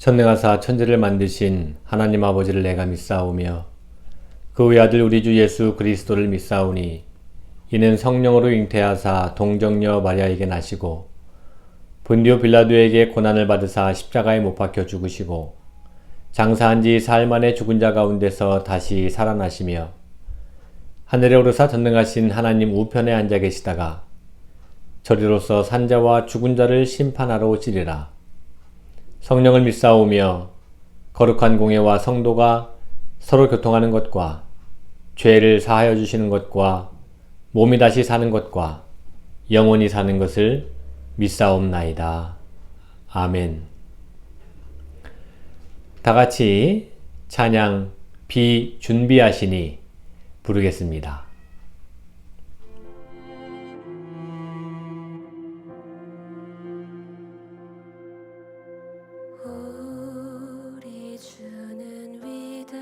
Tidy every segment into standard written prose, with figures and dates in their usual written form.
전능하사 천지를 만드신 하나님 아버지를 내가 믿사오며 그 외아들 우리 주 예수 그리스도를 믿사오니 이는 성령으로 잉태하사 동정녀 마리아에게 나시고 본디오 빌라도에게 고난을 받으사 십자가에 못 박혀 죽으시고 장사한 지 사흘 만에 죽은 자 가운데서 다시 살아나시며 하늘에 오르사 전능하신 하나님 우편에 앉아 계시다가 저리로서 산자와 죽은 자를 심판하러 오시리라. 성령을 믿사오며 거룩한 공예와 성도가 서로 교통하는 것과 죄를 사하여 주시는 것과 몸이 다시 사는 것과 영원히 사는 것을 믿사옵나이다. 아멘. 다같이 찬양 비준비하시니 부르겠습니다. 우리 주는 위대하며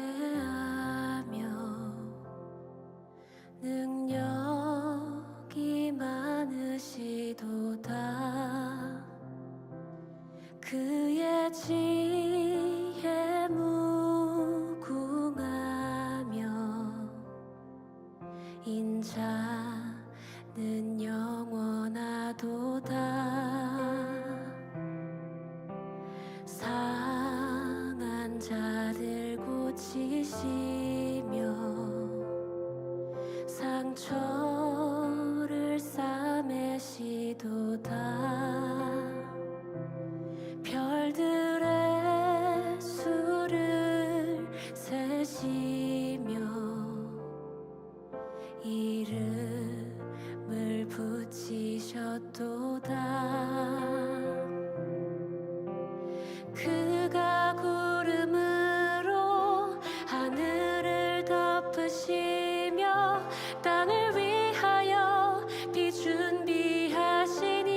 능력이 많으시도다. 그의 지혜 무궁하며 인자는 영원하도다. 상한 자를 고치시며 상처를 싸매시도다. 별들의 수를 세시며 이름을 붙이셨도다. 그가 구름으로 하늘을 덮으시며 땅을 위하여 비 준비하시니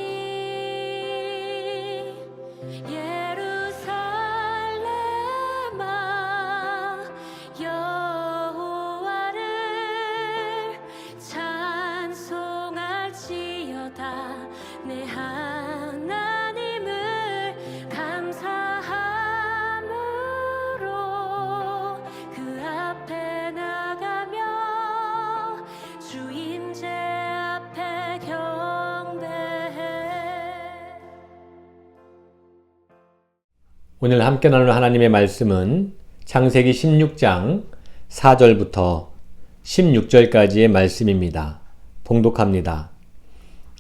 예루살렘아 여호와를 찬송할지어다. 내 하나님을 감사함으로 그 앞에 나가며 주 임재 앞에 경배해. 오늘 함께 나눌 하나님의 말씀은 창세기 16장 4절부터 16절까지의 말씀입니다. 봉독합니다.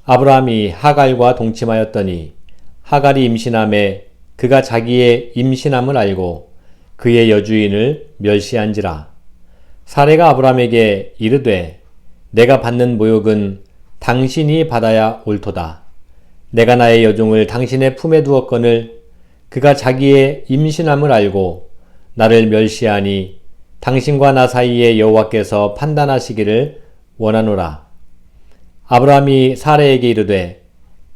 아브라함이 하갈과 동침하였더니 하갈이 임신함에 그가 자기의 임신함을 알고 그의 여주인을 멸시한지라. 사레가 아브라함에게 이르되 내가 받는 모욕은 당신이 받아야 옳도다. 내가 나의 여종을 당신의 품에 두었거늘 그가 자기의 임신함을 알고 나를 멸시하니 당신과 나 사이에 여호와께서 판단하시기를 원하노라. 아브라함이 사레에게 이르되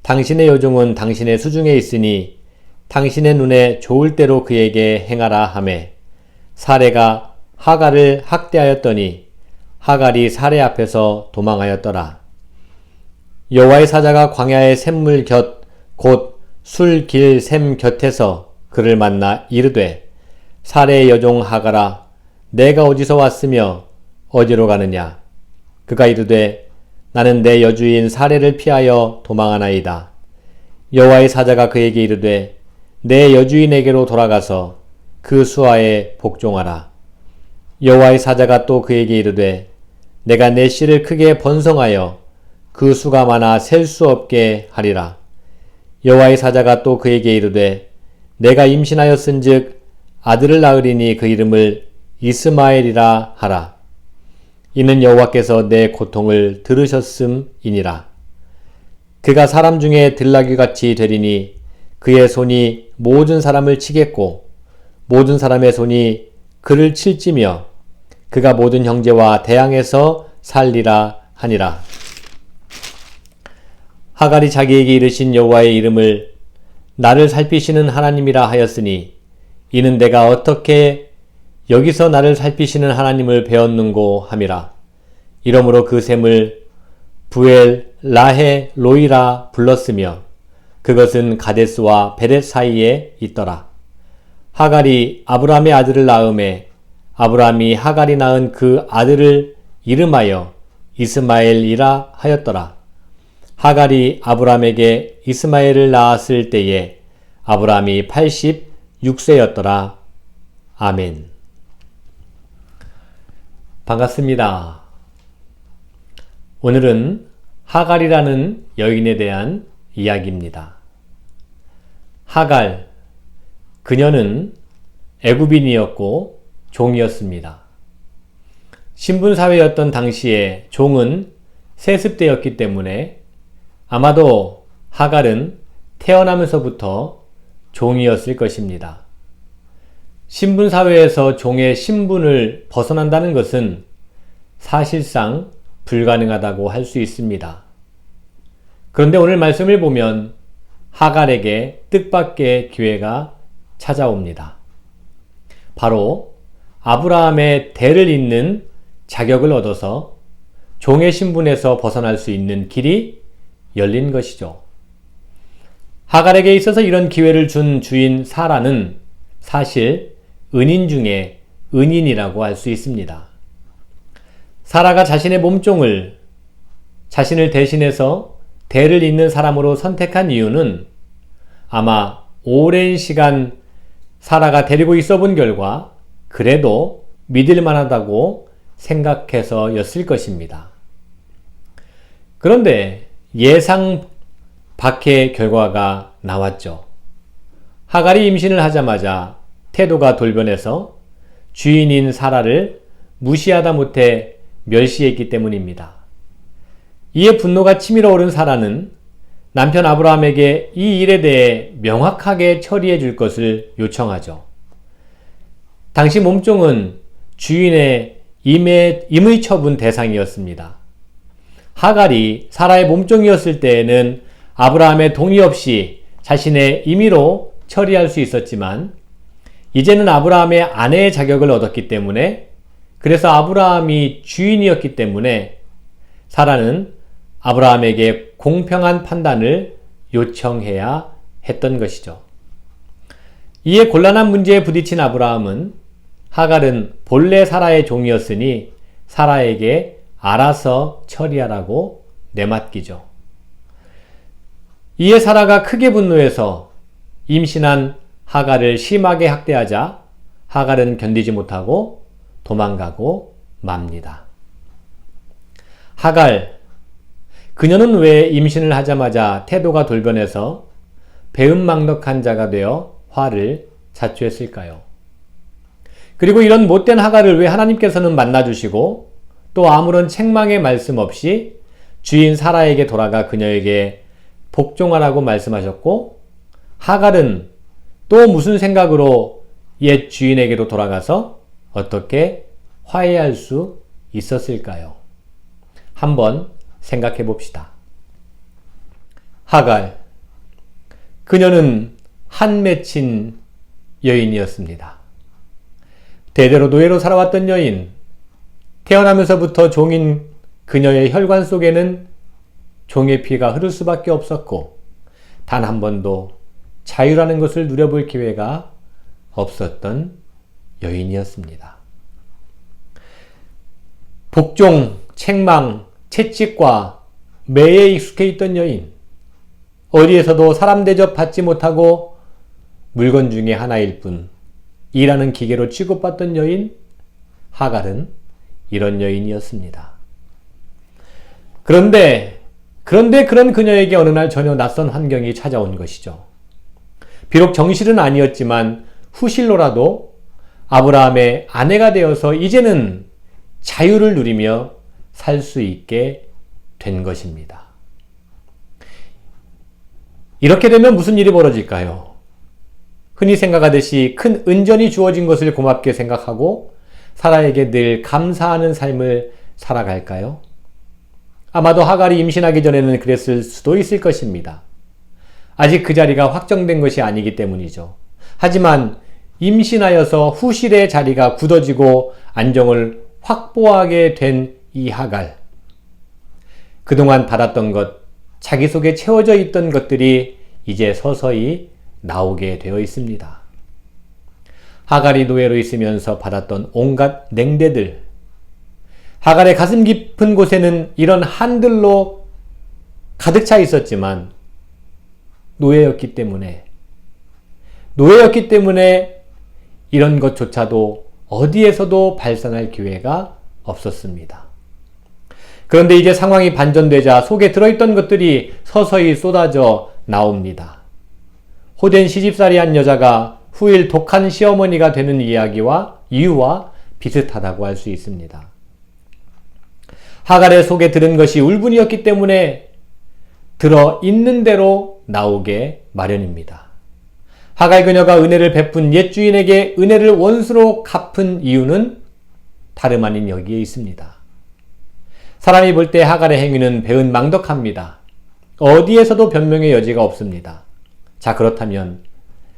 당신의 여종은 당신의 수중에 있으니 당신의 눈에 좋을 대로 그에게 행하라 하매 사레가 하갈을 학대하였더니 하갈이 사레 앞에서 도망하였더라. 여호와의 사자가 광야의 샘물 곁 곧 술길 샘 곁에서 그를 만나 이르되 사레의 여종 하갈아 내가 어디서 왔으며 어디로 가느냐. 그가 이르되 나는 내 여주인 사레를 피하여 도망하나이다. 여호와의 사자가 그에게 이르되 내 여주인에게로 돌아가서 그 수하에 복종하라. 여호와의 사자가 또 그에게 이르되 내가 내 씨를 크게 번성하여 그 수가 많아 셀 수 없게 하리라. 여호와의 사자가 또 그에게 이르되 내가 임신하였은즉 아들을 낳으리니 그 이름을 이스마엘이라 하라. 이는 여호와께서 내 고통을 들으셨음이니라. 그가 사람 중에 들나귀같이 되리니 그의 손이 모든 사람을 치겠고 모든 사람의 손이 그를 칠지며 그가 모든 형제와 대항해서 살리라 하니라. 하갈이 자기에게 이르신 여호와의 이름을 나를 살피시는 하나님이라 하였으니 이는 내가 어떻게 여기서 나를 살피시는 하나님을 배웠는고 함이라. 이러므로 그 샘을 부엘 라헤 로이라 불렀으며 그것은 가데스와 베렛 사이에 있더라. 하갈이 아브라함의 아들을 낳음에 아브라함이 하갈이 낳은 그 아들을 이름하여 이스마엘이라 하였더라. 하갈이 아브라함에게 이스마엘을 낳았을 때에 아브라함이 86세였더라. 아멘. 반갑습니다. 오늘은 하갈이라는 여인에 대한 이야기입니다. 하갈, 그녀는 애굽인이었고 종이었습니다. 신분사회였던 당시에 종은 세습되었기 때문에 아마도 하갈은 태어나면서부터 종이었을 것입니다. 신분사회에서 종의 신분을 벗어난다는 것은 사실상 불가능하다고 할 수 있습니다. 그런데 오늘 말씀을 보면 하갈에게 뜻밖의 기회가 찾아옵니다. 바로 아브라함의 대를 잇는 자격을 얻어서 종의 신분에서 벗어날 수 있는 길이 열린 것이죠. 하갈에게 있어서 이런 기회를 준 주인 사라는 사실 은인 중에 은인이라고 할 수 있습니다. 사라가 자신의 몸종을 자신을 대신해서 대를 잇는 사람으로 선택한 이유는 아마 오랜 시간 사라가 데리고 있어 본 결과 그래도 믿을 만하다고 생각해서였을 것입니다. 그런데 예상 밖의 결과가 나왔죠. 하갈이 임신을 하자마자 태도가 돌변해서 주인인 사라를 무시하다 못해 멸시했기 때문입니다. 이에 분노가 치밀어 오른 사라는 남편 아브라함에게 이 일에 대해 명확하게 처리해 줄 것을 요청하죠. 당시 몸종은 주인의 임의 처분 대상이었습니다. 하갈이 사라의 몸종이었을 때에는 아브라함의 동의 없이 자신의 임의로 처리할 수 있었지만 이제는 아브라함의 아내의 자격을 얻었기 때문에 그래서 아브라함이 주인이었기 때문에 사라는 아브라함에게 공평한 판단을 요청해야 했던 것이죠. 이에 곤란한 문제에 부딪힌 아브라함은 하갈은 본래 사라의 종이었으니 사라에게 알아서 처리하라고 내맡기죠. 이에 사라가 크게 분노해서 임신한 하갈을 심하게 학대하자 하갈은 견디지 못하고 도망가고 맙니다. 하갈, 그녀는 왜 임신을 하자마자 태도가 돌변해서 배은망덕한 자가 되어 화를 자초했을까요? 그리고 이런 못된 하갈을 왜 하나님께서는 만나주시고 또 아무런 책망의 말씀 없이 주인 사라에게 돌아가 그녀에게 복종하라고 말씀하셨고 하갈은 또 무슨 생각으로 옛 주인에게로 돌아가서 어떻게 화해할 수 있었을까요? 한번 생각해 봅시다. 하갈, 그녀는 한 맺힌 여인이었습니다. 대대로 노예로 살아왔던 여인, 태어나면서부터 종인 그녀의 혈관 속에는 종의 피가 흐를 수밖에 없었고 단 한 번도 자유라는 것을 누려볼 기회가 없었던 여인이었습니다. 복종, 책망, 채찍과 매에 익숙해 있던 여인, 어디에서도 사람 대접 받지 못하고 물건 중에 하나일 뿐 일하는 기계로 취급받던 여인, 하갈은 이런 여인이었습니다. 그런데 그런 그녀에게 어느 날 전혀 낯선 환경이 찾아온 것이죠. 비록 정실은 아니었지만 후실로라도 아브라함의 아내가 되어서 이제는 자유를 누리며 살 수 있게 된 것입니다. 이렇게 되면 무슨 일이 벌어질까요? 흔히 생각하듯이 큰 은전이 주어진 것을 고맙게 생각하고 사라에게 늘 감사하는 삶을 살아갈까요? 아마도 하갈이 임신하기 전에는 그랬을 수도 있을 것입니다. 아직 그 자리가 확정된 것이 아니기 때문이죠. 하지만 임신하여서 후실의 자리가 굳어지고 안정을 확보하게 된 이 하갈, 그동안 받았던 것, 자기 속에 채워져 있던 것들이 이제 서서히 나오게 되어 있습니다. 하갈이 노예로 있으면서 받았던 온갖 냉대들, 하갈의 가슴 깊은 곳에는 이런 한들로 가득 차 있었지만 노예였기 때문에 이런 것조차도 어디에서도 발산할 기회가 없었습니다. 그런데 이제 상황이 반전되자 속에 들어있던 것들이 서서히 쏟아져 나옵니다. 호된 시집살이한 여자가 후일 독한 시어머니가 되는 이유와 비슷하다고 할 수 있습니다. 하갈의 속에 들은 것이 울분이었기 때문에 들어있는 대로 나오게 마련입니다. 하갈 그녀가 은혜를 베푼 옛 주인에게 은혜를 원수로 갚은 이유는 다름 아닌 여기에 있습니다. 사람이 볼 때 하갈의 행위는 배은망덕합니다. 어디에서도 변명의 여지가 없습니다. 자, 그렇다면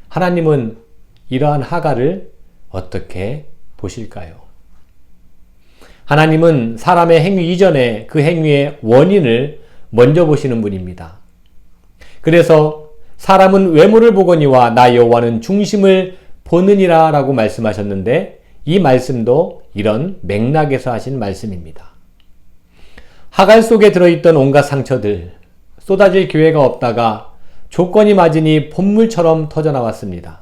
하나님은 이러한 하갈을 어떻게 보실까요? 하나님은 사람의 행위 이전에 그 행위의 원인을 먼저 보시는 분입니다. 그래서 사람은 외모를 보거니와 나 여호와는 중심을 보느니라 라고 말씀하셨는데, 이 말씀도 이런 맥락에서 하신 말씀입니다. 하갈 속에 들어있던 온갖 상처들, 쏟아질 기회가 없다가 조건이 맞으니 본물처럼 터져나왔습니다.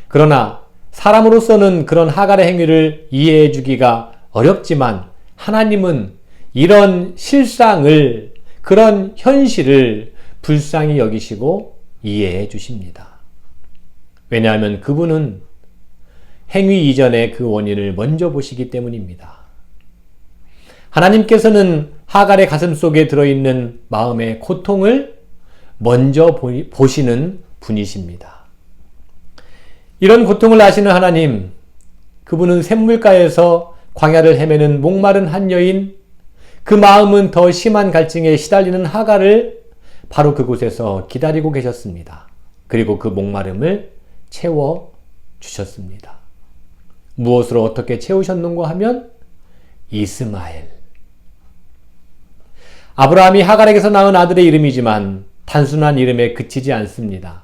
그러나 사람으로서는 그런 하갈의 행위를 이해해 주기가 어렵지만 하나님은 이런 실상을, 그런 현실을 불쌍히 여기시고 이해해 주십니다. 왜냐하면 그분은 행위 이전에 그 원인을 먼저 보시기 때문입니다. 하나님께서는 하갈의 가슴 속에 들어있는 마음의 고통을 먼저 보시는 분이십니다. 이런 고통을 아시는 하나님, 그분은 샘물가에서 광야를 헤매는 목마른 한 여인, 그 마음은 더 심한 갈증에 시달리는 하갈을 바로 그곳에서 기다리고 계셨습니다. 그리고 그 목마름을 채워주셨습니다. 무엇으로 어떻게 채우셨는가 하면 이스마엘. 아브라함이 하갈에게서 낳은 아들의 이름이지만 단순한 이름에 그치지 않습니다.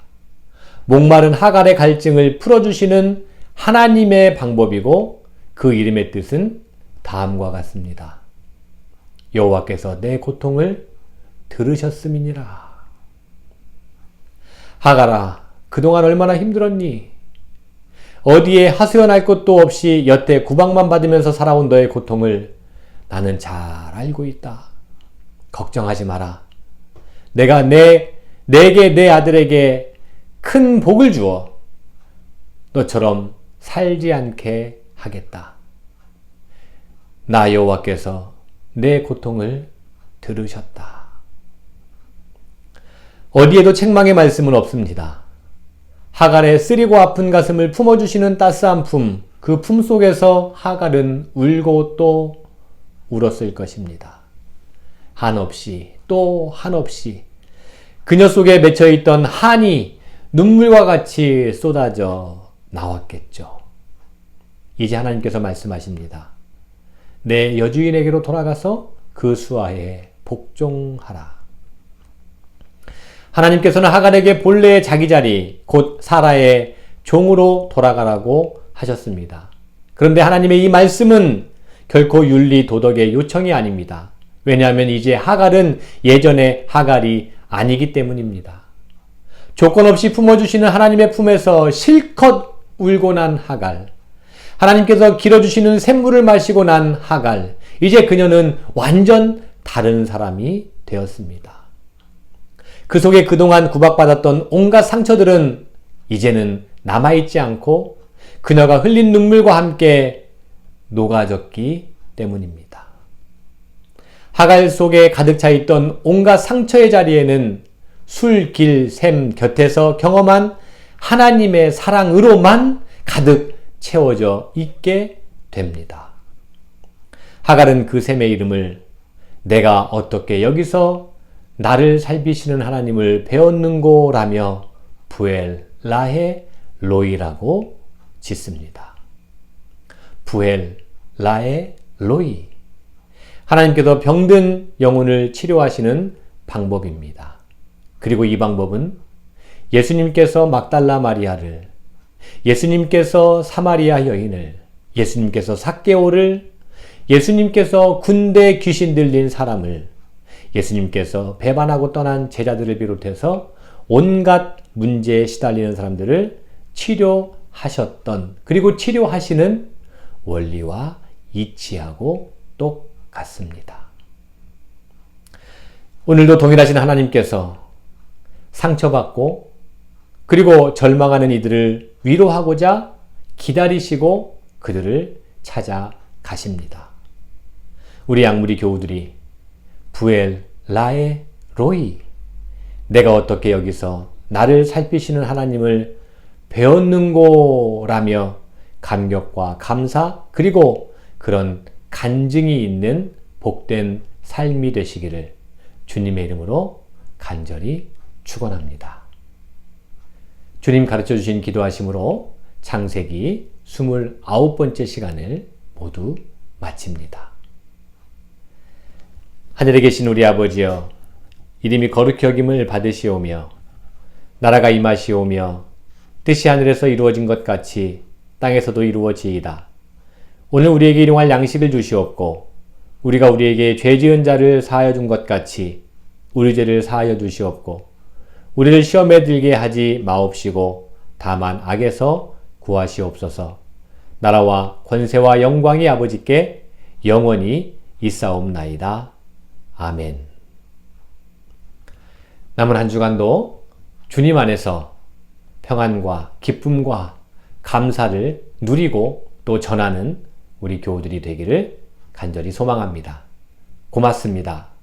목마른 하갈의 갈증을 풀어주시는 하나님의 방법이고 그 이름의 뜻은 다음과 같습니다. 여호와께서 내 고통을 들으셨음이니라. 하갈아, 그동안 얼마나 힘들었니? 어디에 하소연할 것도 없이 여태 구박만 받으면서 살아온 너의 고통을 나는 잘 알고 있다. 걱정하지 마라. 내가 내게 내 아들에게 큰 복을 주어 너처럼 살지 않게 하겠다. 나 여호와께서 내 고통을 들으셨다. 어디에도 책망의 말씀은 없습니다. 하갈의 쓰리고 아픈 가슴을 품어주시는 따스한 품, 그 품 속에서 하갈은 울고 또 울었을 것입니다. 한없이 또 한없이 그녀 속에 맺혀있던 한이 눈물과 같이 쏟아져 나왔겠죠. 이제 하나님께서 말씀하십니다. 내 여주인에게로 돌아가서 그 수하에 복종하라. 하나님께서는 하갈에게 본래의 자기 자리, 곧 사라의 종으로 돌아가라고 하셨습니다. 그런데 하나님의 이 말씀은 결코 윤리 도덕의 요청이 아닙니다. 왜냐하면 이제 하갈은 예전의 하갈이 아니기 때문입니다. 조건 없이 품어주시는 하나님의 품에서 실컷 울고 난 하갈, 하나님께서 길어주시는 샘물을 마시고 난 하갈, 이제 그녀는 완전 다른 사람이 되었습니다. 그 속에 그동안 구박받았던 온갖 상처들은 이제는 남아있지 않고 그녀가 흘린 눈물과 함께 녹아졌기 때문입니다. 하갈 속에 가득 차 있던 온갖 상처의 자리에는 술, 길, 샘 곁에서 경험한 하나님의 사랑으로만 가득 채워져 있게 됩니다. 하갈은 그 샘의 이름을 내가 어떻게 여기서 나를 살피시는 하나님을 배웠는고라며 부엘 라헤 로이라고 짓습니다. 부엘 라헤 로이. 하나님께서 병든 영혼을 치료하시는 방법입니다. 그리고 이 방법은 예수님께서 막달라 마리아를 예수님께서 사마리아 여인을, 예수님께서 삭개오를, 예수님께서 군대 귀신 들린 사람을, 예수님께서 배반하고 떠난 제자들을 비롯해서 온갖 문제에 시달리는 사람들을 치료하셨던, 그리고 치료하시는 원리와 일치하고 똑같습니다. 오늘도 동일하신 하나님께서 상처받고 그리고 절망하는 이들을 위로하고자 기다리시고 그들을 찾아가십니다. 우리 양무리 교우들이 부엘 라에 로이, 내가 어떻게 여기서 나를 살피시는 하나님을 배웠는고라며 감격과 감사 그리고 그런 간증이 있는 복된 삶이 되시기를 주님의 이름으로 간절히 축원합니다. 주님 가르쳐 주신 기도하심으로 창세기 29번째 시간을 모두 마칩니다. 하늘에 계신 우리 아버지여, 이름이 거룩히 여김을 받으시오며 나라가 임하시오며 뜻이 하늘에서 이루어진 것 같이 땅에서도 이루어지이다. 오늘 우리에게 일용할 양식을 주시옵고 우리가 우리에게 죄 지은 자를 사하여 준 것 같이 우리 죄를 사하여 주시옵고 우리를 시험에 들게 하지 마옵시고 다만 악에서 구하시옵소서. 나라와 권세와 영광이 아버지께 영원히 있사옵나이다. 아멘. 남은 한 주간도 주님 안에서 평안과 기쁨과 감사를 누리고 또 전하는 우리 교우들이 되기를 간절히 소망합니다. 고맙습니다.